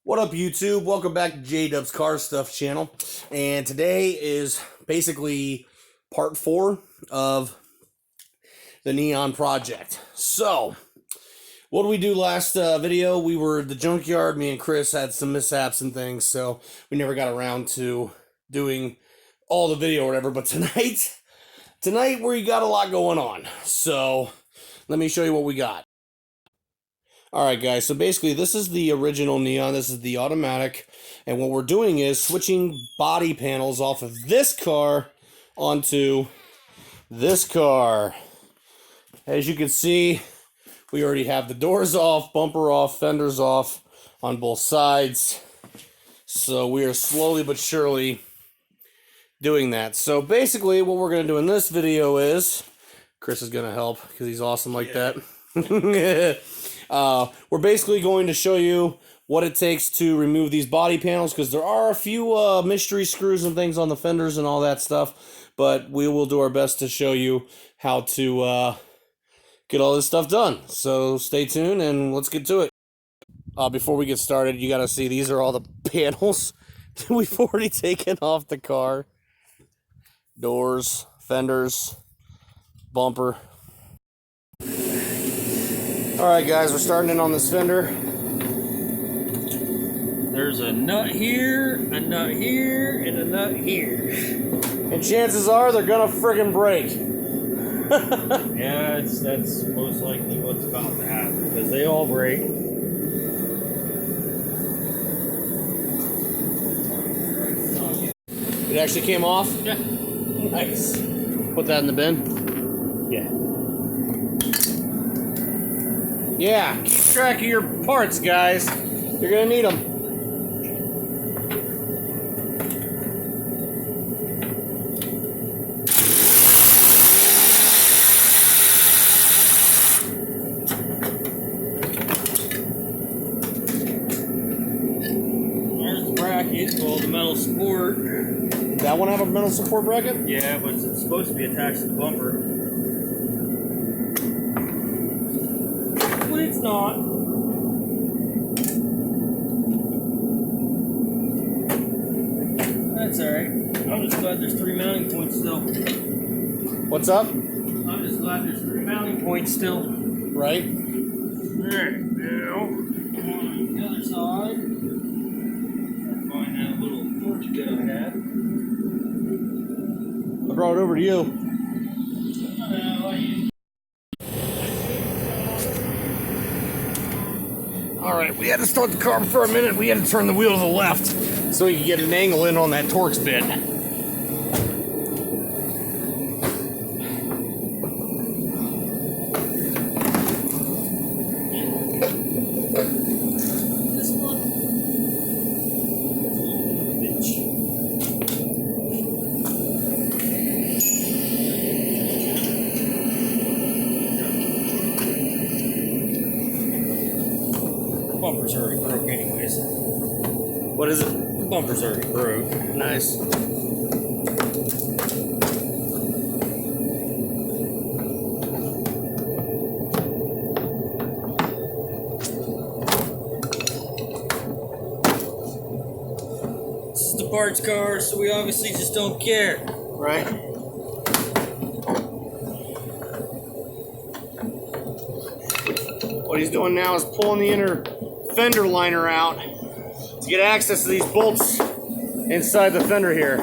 What up, YouTube? Welcome back to J-Dub's Car Stuff channel. And today is basically part 4 of the Neon project. So, what did we do last video? We were at the junkyard. Me and Chris had some mishaps and things, so we never got around to doing all the video or whatever. But tonight we got a lot going on. So, let me show you what we got. Alright guys, so basically this is the original Neon, this is the automatic, and what we're doing is switching body panels off of this car onto this car. As you can see, we already have the doors off, bumper off, fenders off on both sides. So we are slowly but surely doing that. So basically what we're going to do in this video is, Chris is going to help because he's awesome like that. We're basically going to show you what it takes to remove these body panels, because there are a few mystery screws and things on the fenders and all that stuff, but we will do our best to show you how to get all this stuff done. So stay tuned and let's get to it. Before we get started, you gotta see, these are all the panels we've already taken off the car. Doors, fenders, bumper. Alright guys, we're starting in on this fender. There's a nut here, a nut here, and a nut here. And chances are they're gonna friggin' break. Yeah, that's most likely what's about to happen, because they all break. It actually came off? Yeah. Nice. Put that in the bin? Yeah. Yeah, keep track of your parts, guys. You're gonna need them. There's the bracket, well, the metal support. Did that one have a metal support bracket? Yeah, but it's supposed to be attached to the bumper. But it's not. That's alright. I'm just glad there's 3 mounting points still. What's up? I'm just glad there's 3 mounting points still. Right? Alright, now on the other side, I'll find that little torch bit I had. I brought it over to you. Alright, we had to start the car for a minute. We had to turn the wheel to the left so we could get an angle in on that Torx bit. This one. Bumper's already broke anyways. What is it? The bumper's already broke. Nice. This is the parts car, so we obviously just don't care. Right? What he's doing now is pulling the inner fender liner out to get access to these bolts inside the fender here.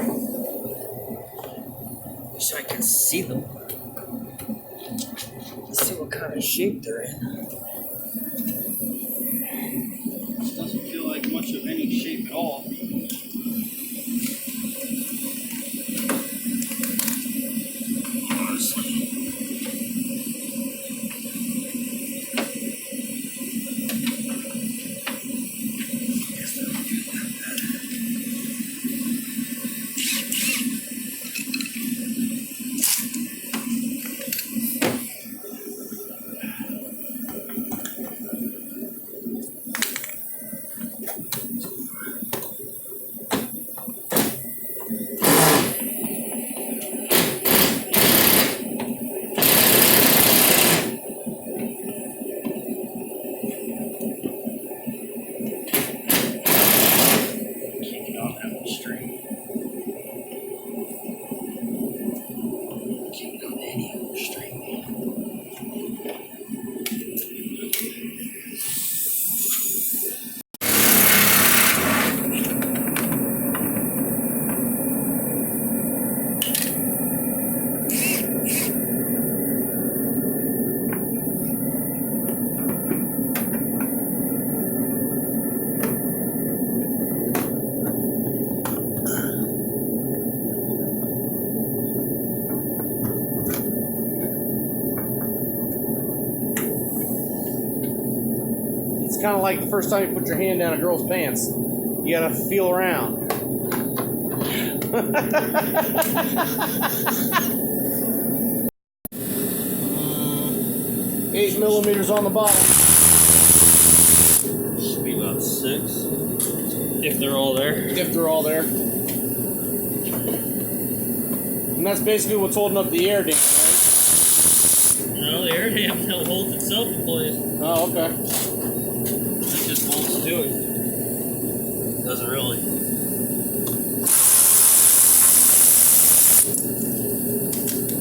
Wish I could see them. Let's see what kind of shape they're in. Doesn't feel like much of any shape at all. kind of like the first time you put your hand down a girl's pants. You gotta feel around. 8 millimeters on the bottom. Should be about 6. If they're all there. If they're all there. And that's basically what's holding up the air dam, right? No, the air dam holds itself in place. Oh, okay. It just bolts to it. Doesn't really.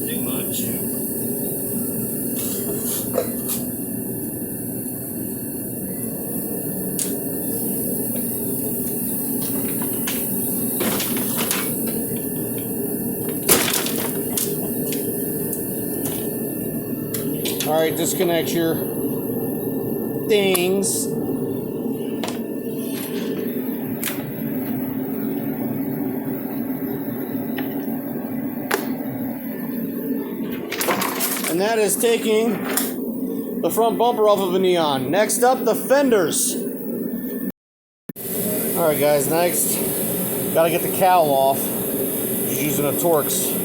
Do much. All right, disconnect your things. And that is taking the front bumper off of a Neon. Next up, the fenders. All right, guys, next, gotta get the cowl off. Just using a Torx.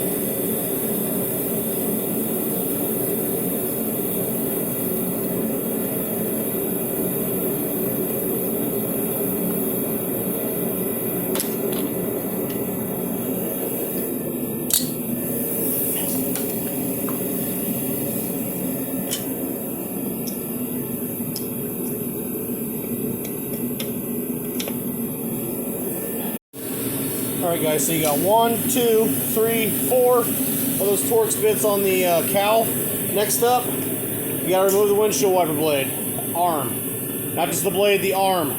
Alright guys, so you got 1, 2, 3, 4 of those Torx bits on the cowl. Next up, you gotta remove the windshield wiper blade. Arm. Not just the blade, the arm.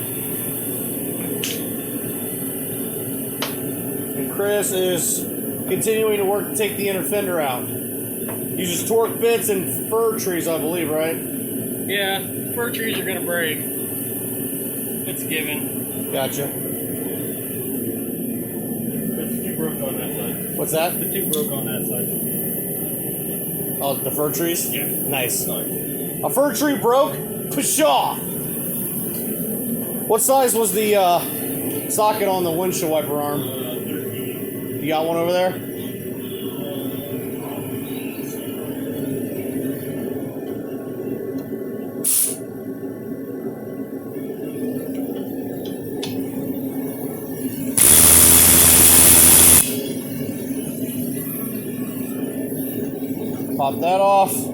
And Chris is continuing to work to take the inner fender out. Uses Torx bits and fir trees, I believe, right? Yeah, fir trees are gonna break. It's a given. Gotcha. Broke on that side. What's that? The 2 broke on that side. Oh, the fir trees? Yeah. Nice. Sorry. A fir tree broke? Pshaw! What size was the socket on the windshield wiper arm? 13. You got one over there? Pop that off. Down,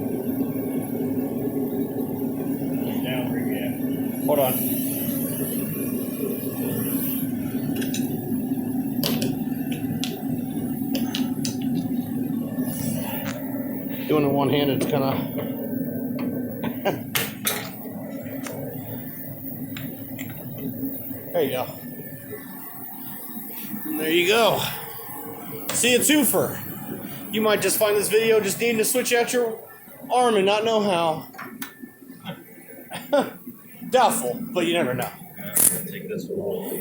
yeah. Hold on. Doing it one-handed is kind of... There you go. And there you go. See, a twofer. You might just find this video just needing to switch out your arm and not know how. Doubtful, but you never know. I'm gonna take this one off.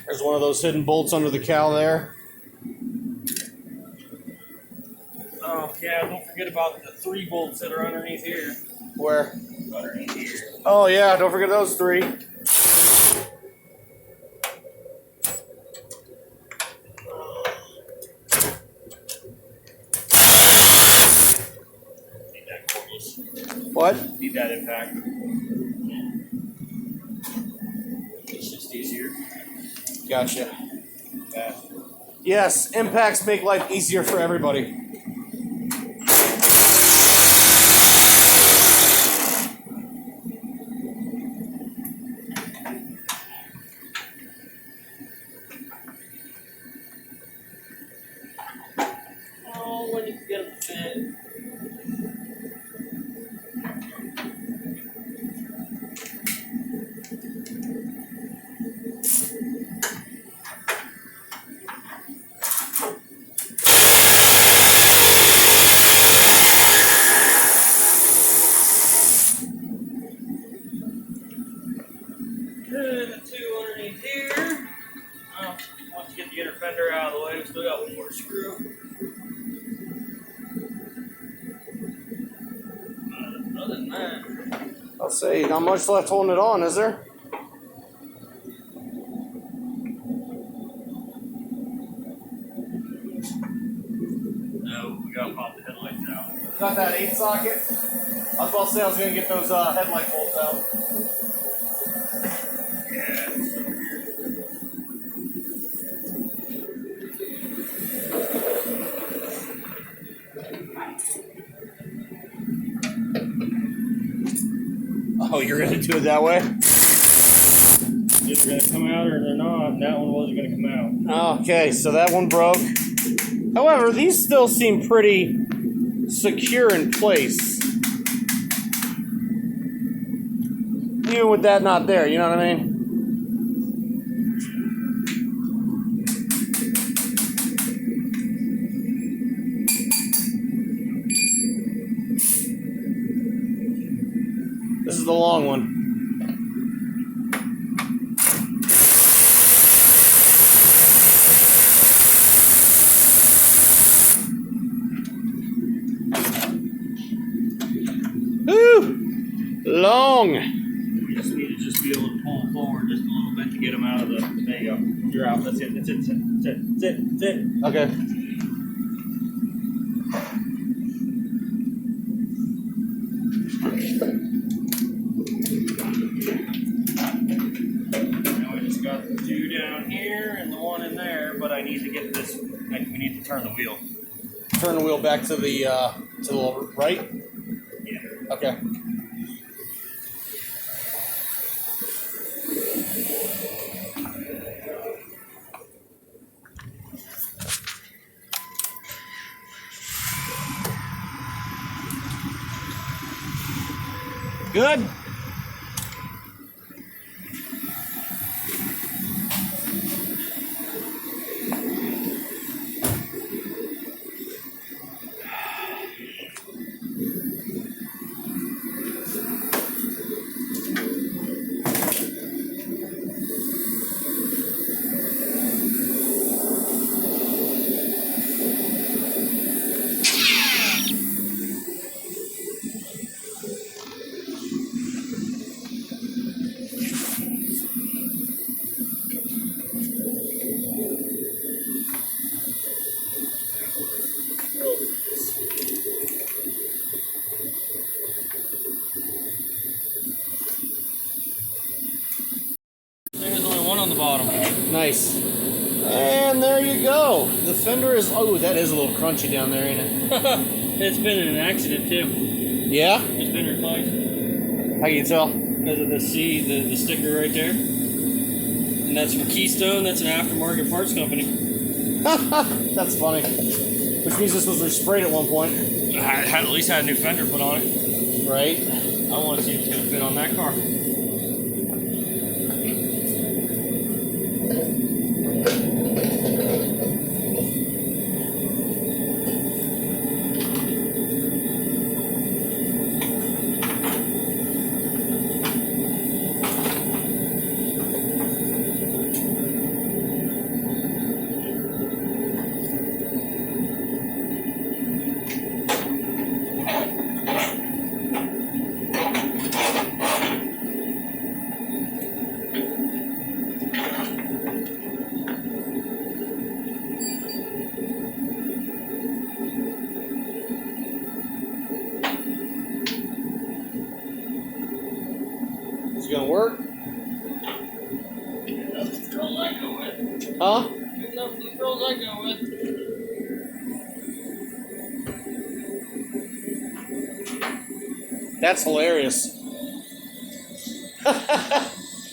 There's one of those hidden bolts under the cowl there. Oh, yeah, don't forget about the 3 bolts that are underneath here. Where? Underneath here. Oh yeah, don't forget those 3. Need that cordless. What? Need that impact. It's just easier. Gotcha. That. Yes, impacts make life easier for everybody. Oh, when you can get them to fit. And the 2 underneath fender out of the way. We still got one more screw. Other than that, I'll say, not much left holding it on, is there? no, we gotta pop the headlights out. Got that 8 socket? I was about to say I was going to get those headlight bolts out. Yeah, it's over here. Oh, you're going to do it that way? Either gonna come out or they're not. That one wasn't gonna come out. Okay, so that one broke. However, these still seem pretty secure in place. Even with that not there, you know what I mean? This is the long one. Woo! Long. We just need to be able to pull forward just a little bit to get them out of the. There you go. You're out. That's it. That's it. That's it. That's it. That's it. Okay. Now we just got the two down here and the one in there, but I need to get this. We need to turn the wheel. Turn the wheel back to the right. Yeah. Okay. Good. There's only one on the bottom. Nice. And there you go. The fender is, oh, that is a little crunchy down there, ain't it? It's been in an accident too. Yeah? It's been replaced How can you tell? because of the the sticker right there. And that's from Keystone. That's an aftermarket parts company. That's funny. Which means this was resprayed at one point. I had at least had a new fender put on it. Right? I want to see if it's going to fit on that car. Is it gonna work? Good enough for the girls I go with. Huh? Good enough for the girls I go with. That's hilarious.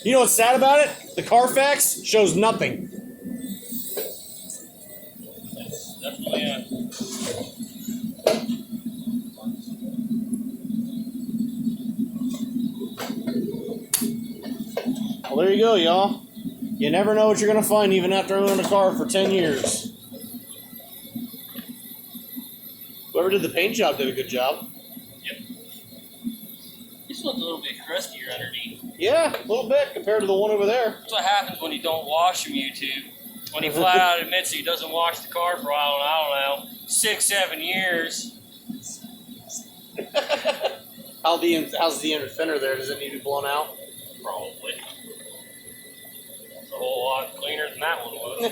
You know what's sad about it? The Carfax shows nothing. That's definitely a. Well, there you go, y'all. You never know what you're going to find even after owning a car for 10 years. Whoever did the paint job did a good job. Yep. This one's a little bit crustier underneath. Yeah, a little bit compared to the one over there. That's what happens when you don't wash them, YouTube. when he flat out admits he doesn't wash the car for, I don't know, 6-7 years. How's the inner fender there? Does it need to be blown out? Probably. It's a whole lot cleaner than that one was.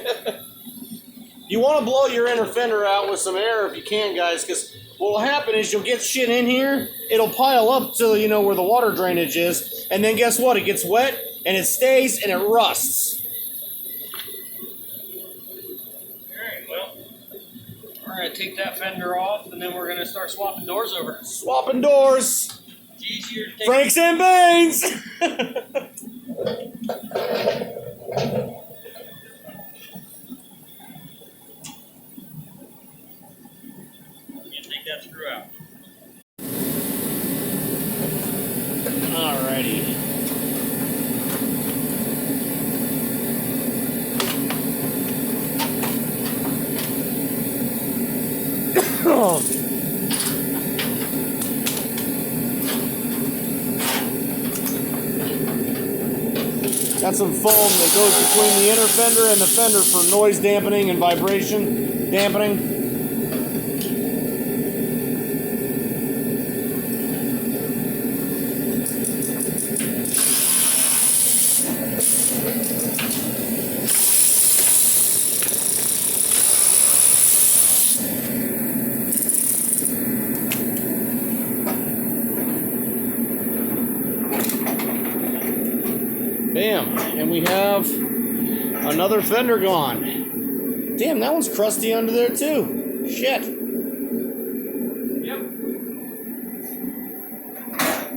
You want to blow your inner fender out with some air if you can, guys, because what will happen is you'll get shit in here, it'll pile up to, you know, where the water drainage is, and then guess what? It gets wet, and it stays, and it rusts. Alright, well, we're going to take that fender off, and then we're going to start swapping doors over. Swapping doors. It's easier to take... Franks and Banes! That screw out. Alrighty. Got some foam that goes between the inner fender and the fender for noise dampening and vibration dampening. Bam, and we have another fender gone. Damn, that one's crusty under there too. Shit. Yep.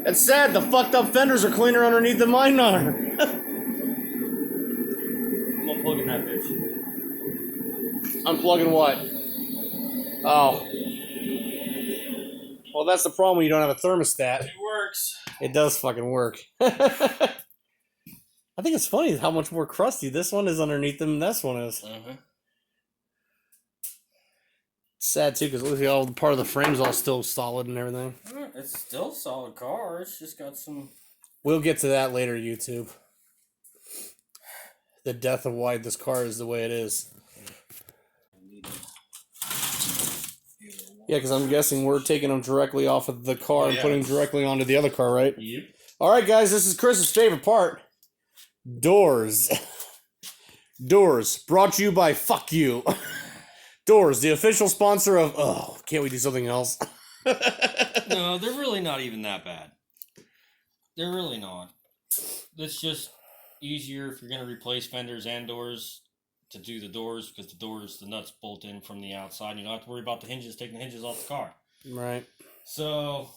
It's sad, the fucked up fenders are cleaner underneath than mine are. I'm unplugging that bitch. Unplugging what? Oh. Well, that's the problem when you don't have a thermostat. It works. It does fucking work. I think it's funny how much more crusty this one is underneath than this one is. Sad too, because look at all part of the frame's all still solid and everything. It's still a solid car. It's just got some... We'll get to that later, YouTube. The death of why this car is the way it is. Yeah, because I'm guessing we're taking them directly off of the car and putting them directly onto the other car, right? Yep. All right, guys, this is Chris's favorite part. Doors. Doors. Brought to you by Fuck You. Doors, the official sponsor of... Oh, can't we do something else? No, they're really not even that bad. They're really not. It's just easier if you're going to replace fenders and doors to do the doors, because the nuts bolt in from the outside. And you don't have to worry about the hinges, taking the hinges off the car. Right. So,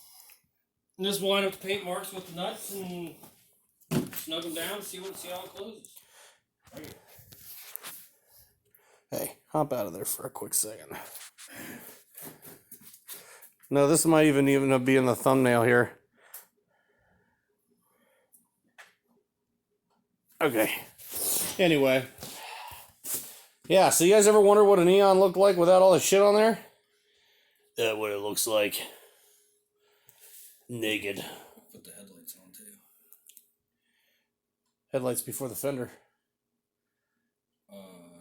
just line up the paint marks with the nuts and snug them down, see how it closes. Right. Hey, hop out of there for a quick second. No, this might even be in the thumbnail here. Okay. Anyway. Yeah, so you guys ever wonder what a neon looked like without all the shit on there? That's what it looks like. Naked. Put the headlights on too. Headlights before the fender.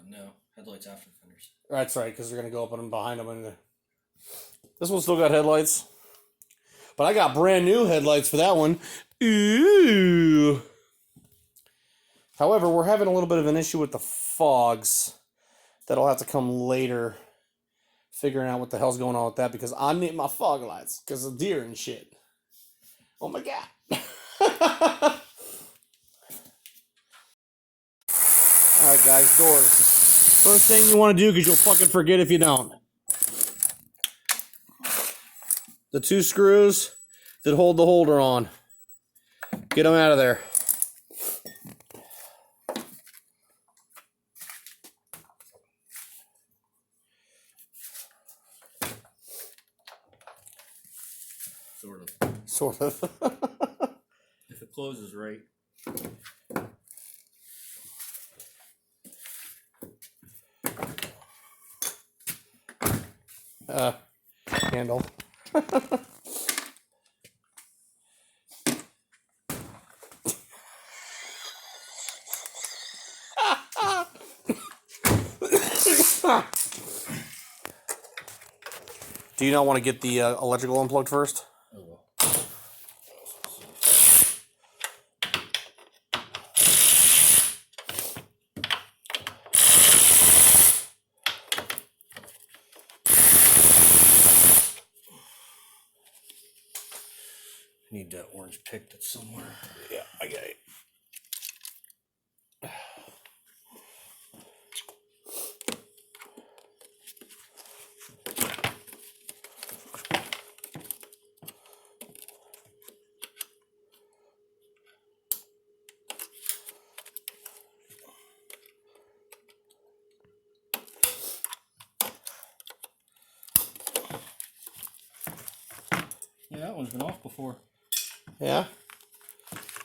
No. Headlights after the fenders. That's right, because they're going to go up and behind them. And this one's still got headlights. But I got brand new headlights for that one. Ooh. However, we're having a little bit of an issue with the fogs. That'll have to come later. Figuring out what the hell's going on with that, because I need my fog lights because of deer and shit. Oh my god. Alright guys, doors. First thing you want to do, because you'll fucking forget if you don't. The two screws that hold the holder on. Get them out of there. Sort of. If it closes right. Handle. Do you not want to get the electrical unplugged first? Oh well. Need that orange pick that's somewhere. Yeah, I got it. Yeah, that one's been off before. Yeah?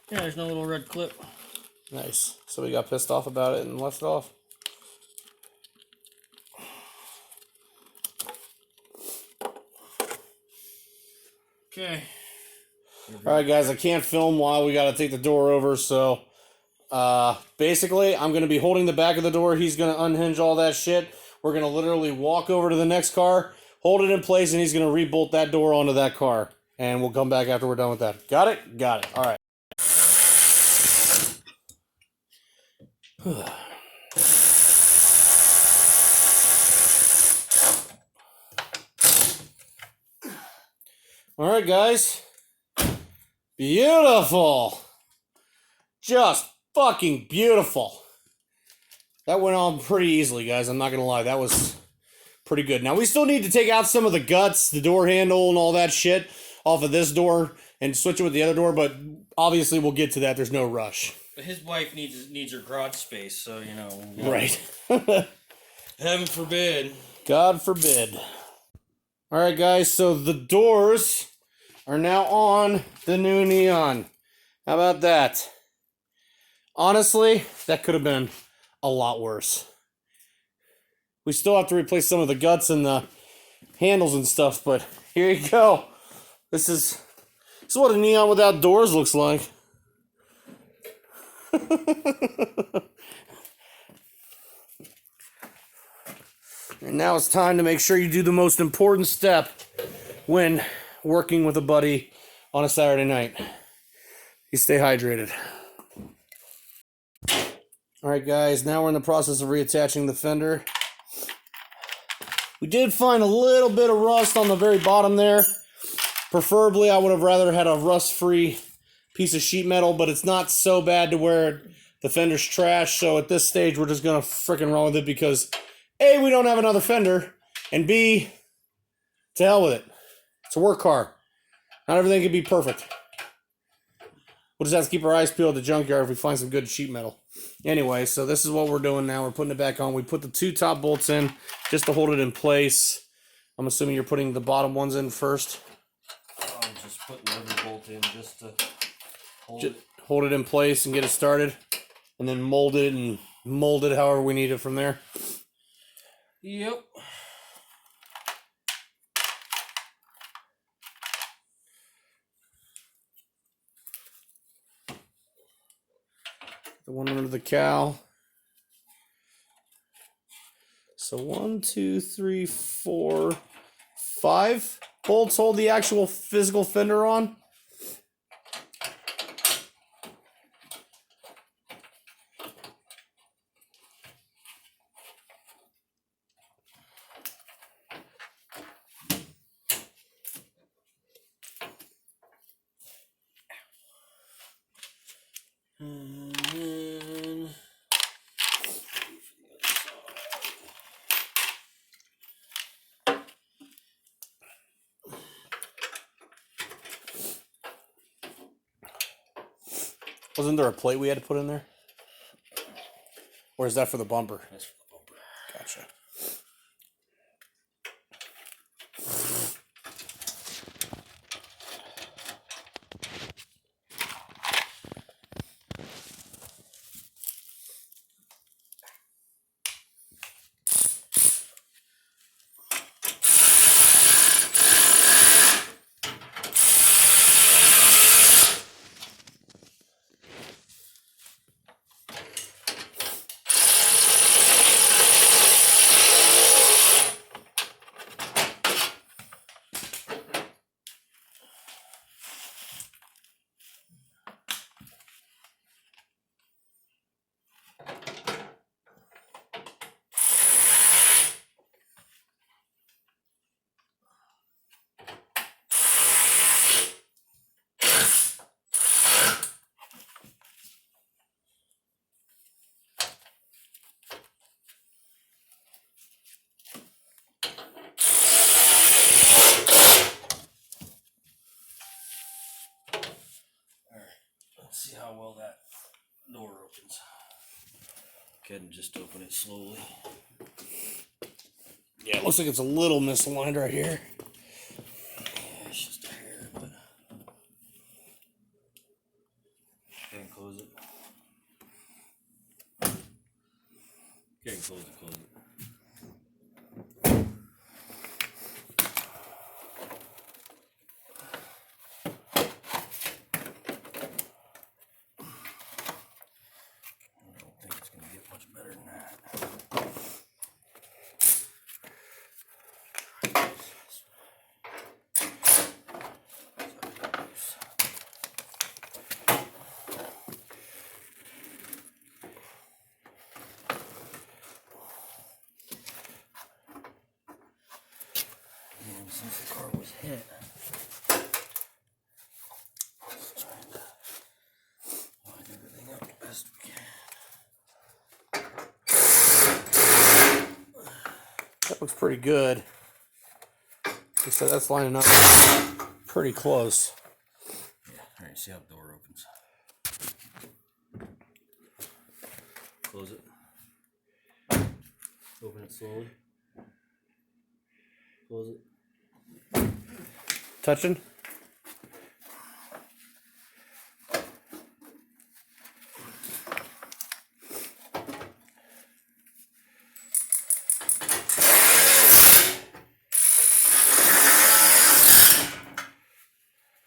Yeah, there's no little red clip. Nice. So we got pissed off about it and left it off. Okay. Alright guys, I can't film while we gotta take the door over, so basically I'm gonna be holding the back of the door, he's gonna unhinge all that shit. We're gonna literally walk over to the next car, hold it in place, and he's gonna re-bolt that door onto that car. And we'll come back after we're done with that. Got it? Got it. Alright. Alright guys. Beautiful. Just fucking beautiful. That went on pretty easily, guys. I'm not gonna lie. That was pretty good. Now, we still need to take out some of the guts, the door handle, and all that shit off of this door and switch it with the other door, but obviously we'll get to that. There's no rush. But his wife needs her garage space, so, you know. Right. Heaven forbid. God forbid. Alright, guys. So the doors are now on the new Neon. How about that? Honestly, that could have been a lot worse. We still have to replace some of the guts and the handles and stuff, but here you go. This is what a Neon without doors looks like. And now it's time to make sure you do the most important step when working with a buddy on a Saturday night. You stay hydrated. Alright guys, now we're in the process of reattaching the fender. We did find a little bit of rust on the very bottom there. Preferably, I would have rather had a rust-free piece of sheet metal, but it's not so bad to where the fender's trash, so at this stage, we're just going to frickin' run with it because A, we don't have another fender, and B, to hell with it. It's a work car. Not everything can be perfect. We'll just have to keep our eyes peeled at the junkyard if we find some good sheet metal. Anyway, so this is what we're doing now. We're putting it back on. We put the two top bolts in just to hold it in place. I'm assuming you're putting the bottom ones in first. I'm just putting every bolt in just to hold it in place and get it started. And then mold it however we need it from there. Yep. The one under the cowl. So 1, 2, 3, 4, 5 bolts hold the actual physical fender on. Wasn't there a plate we had to put in there? Or is that for the bumper? That's for the bumper. Gotcha. ahead and just open it slowly. Yeah, it looks like it's a little misaligned right here. Yeah, it's just a hair, but... Can't close it. Can't close it, close it. Since the car was hit, just trying to line everything up the best we can. That looks pretty good. So that's lining up pretty close. Yeah, alright, see how the door opens. Close it. Open it slowly. Close it. Touching?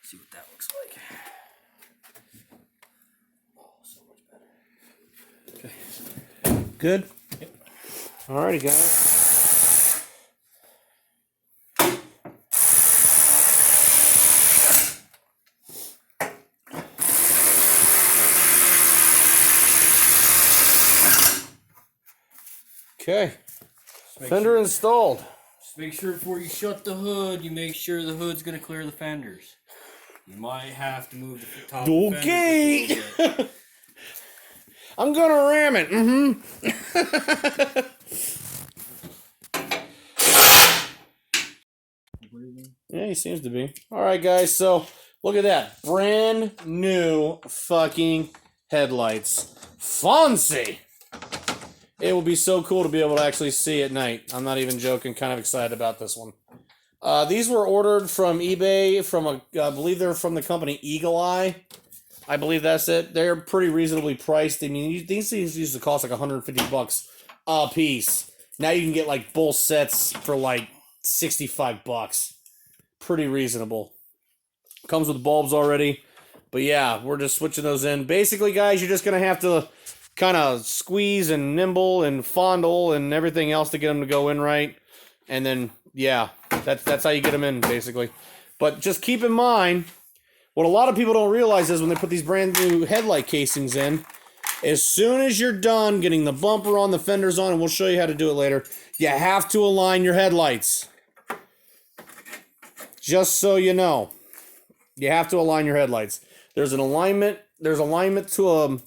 See what that looks like. Oh, so much better. Okay. Good? Yep. Alrighty, guys. Okay. Fender installed. Just make sure before you shut the hood, you make sure the hood's going to clear the fenders. You might have to move the top of the fender just a little bit. I'm gonna ram it. Yeah, he seems to be. Alright, guys, so look at that. Brand new fucking headlights. Fancy! It will be so cool to be able to actually see at night. I'm not even joking. Kind of excited about this one. These were ordered from eBay from I believe they're from the company Eagle Eye. I believe that's it. They're pretty reasonably priced. I mean, these things used to cost like $150 a piece. Now you can get like both sets for like $65. Pretty reasonable. Comes with bulbs already. But yeah, we're just switching those in. Basically, guys, you're just going to have to kind of squeeze and nimble and fondle and everything else to get them to go in right. And then, yeah, that's how you get them in, basically. But just keep in mind, what a lot of people don't realize is when they put these brand new headlight casings in, as soon as you're done getting the bumper on, the fenders on, and we'll show you how to do it later, you have to align your headlights. Just so you know. You have to align your headlights. There's an alignment. There's alignment to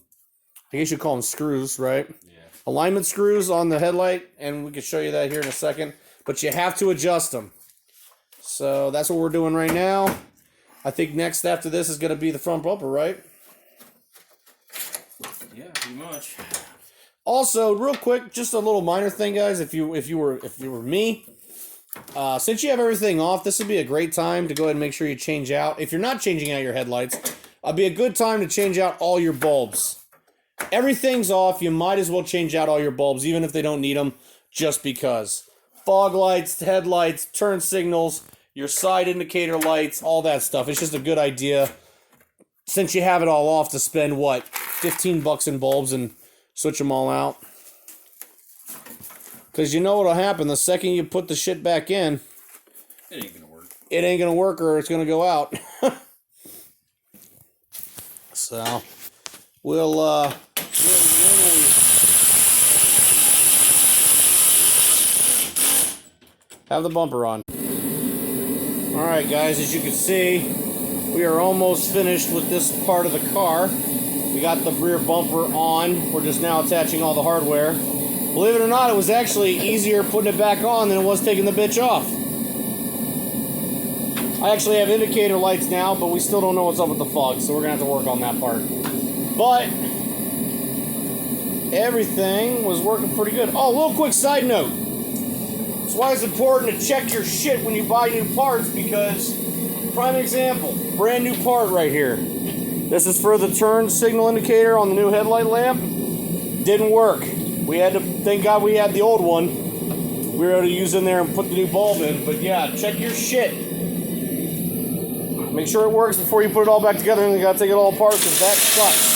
I guess you call them screws, right? Yeah. Alignment screws on the headlight, and we can show you that here in a second. But you have to adjust them. So that's what we're doing right now. I think next after this is going to be the front bumper, right? Yeah, pretty much. Also, real quick, just a little minor thing, guys. If you were me, since you have everything off, this would be a great time to go ahead and make sure you change out. If you're not changing out your headlights, it'd be a good time to change out all your bulbs. Everything's off. You might as well change out all your bulbs, even if they don't need them, just because. Fog lights, headlights, turn signals, your side indicator lights, all that stuff. It's just a good idea, since you have it all off, to spend, what, $15 in bulbs and switch them all out. Because you know what'll happen the second you put the shit back in. It ain't gonna work. It ain't gonna work, or it's gonna go out. So, we'll have the bumper on. Alright guys, as you can see, we are almost finished with this part of the car. We got the rear bumper on. We're just now attaching all the hardware. Believe it or not, it was actually easier putting it back on than it was taking the bitch off. I actually have indicator lights now, but we still don't know what's up with the fog, so we're going to have to work on that part. But everything was working pretty good. Oh, a little quick side note. That's why it's important to check your shit when you buy new parts, because, prime example, brand new part right here. This is for the turn signal indicator on the new headlight lamp. Didn't work. We had to, thank God we had the old one. We were able to use in there and put the new bulb in. But yeah, check your shit. Make sure it works before you put it all back together, and you gotta take it all apart, because that sucks.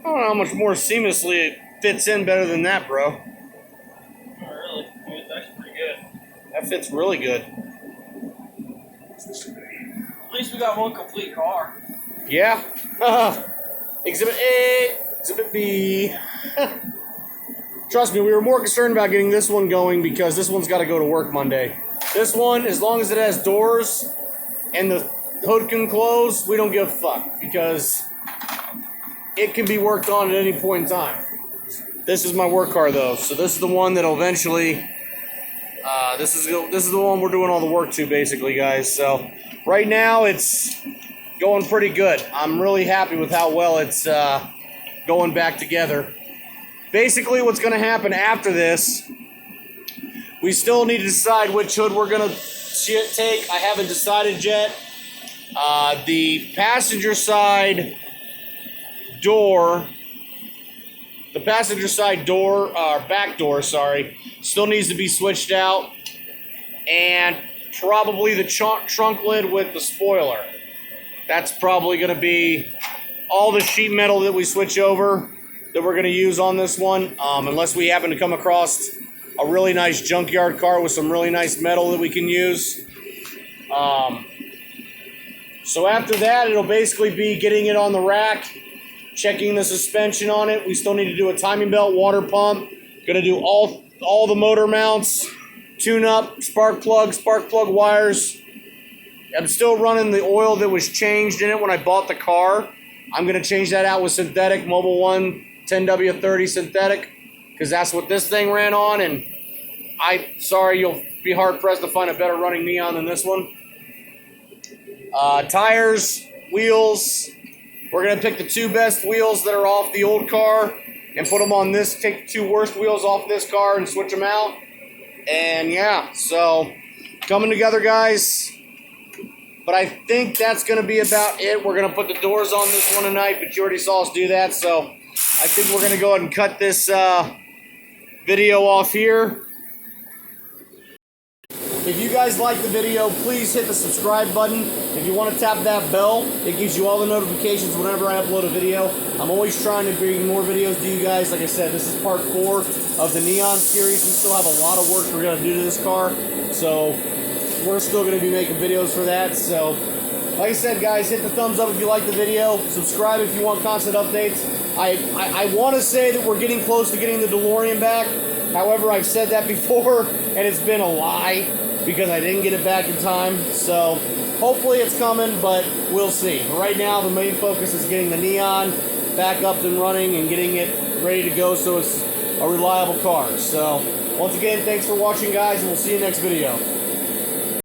I don't know how much more seamlessly it fits in better than that, bro. Not really. I mean, it's actually pretty good. That fits really good. At least we got one complete car. Yeah. Exhibit A, Exhibit B. Trust me, we were more concerned about getting this one going because this one's got to go to work Monday. This one, as long as it has doors and the hood can close, we don't give a fuck, because it can be worked on at any point in time. This is my work car though, so this is the one that'll eventually. This is the one we're doing all the work to, basically, guys. So right now it's going pretty good. I'm really happy with how well it's going back together. Basically, what's going to happen after this, we still need to decide which hood we're going to take. I haven't decided yet. The passenger side door, back door, sorry, still needs to be switched out, and probably the trunk lid with the spoiler. That's probably going to be all the sheet metal that we switch over that we're going to use on this one, unless we happen to come across a really nice junkyard car with some really nice metal that we can use. So after that, it'll basically be getting it on the rack, checking the suspension on it. We still need to do a timing belt, water pump. Gonna do all the motor mounts, tune up, spark plug wires. I'm still running the oil that was changed in it when I bought the car. I'm gonna change that out with synthetic Mobil 1 10W30 synthetic, because that's what this thing ran on, and sorry, you'll be hard pressed to find a better running Neon than this one. Tires, wheels. We're going to pick the two best wheels that are off the old car and put them on this, take the two worst wheels off this car and switch them out. And yeah, so coming together, guys. But I think that's going to be about it. We're going to put the doors on this one tonight, but you already saw us do that. So I think we're going to go ahead and cut this video off here. If you guys like the video, please hit the subscribe button. If you want to tap that bell, it gives you all the notifications whenever I upload a video. I'm always trying to bring more videos to you guys. Like I said, this is part 4 of the Neon series. We still have a lot of work we're going to do to this car. So we're still going to be making videos for that. So like I said, guys, hit the thumbs up if you like the video. Subscribe if you want constant updates. I want to say that we're getting close to getting the DeLorean back. However, I've said that before, and it's been a lie, because I didn't get it back in time. So hopefully it's coming, but we'll see. Right now, the main focus is getting the Neon back up and running and getting it ready to go so it's a reliable car. So once again, thanks for watching, guys, and we'll see you next video.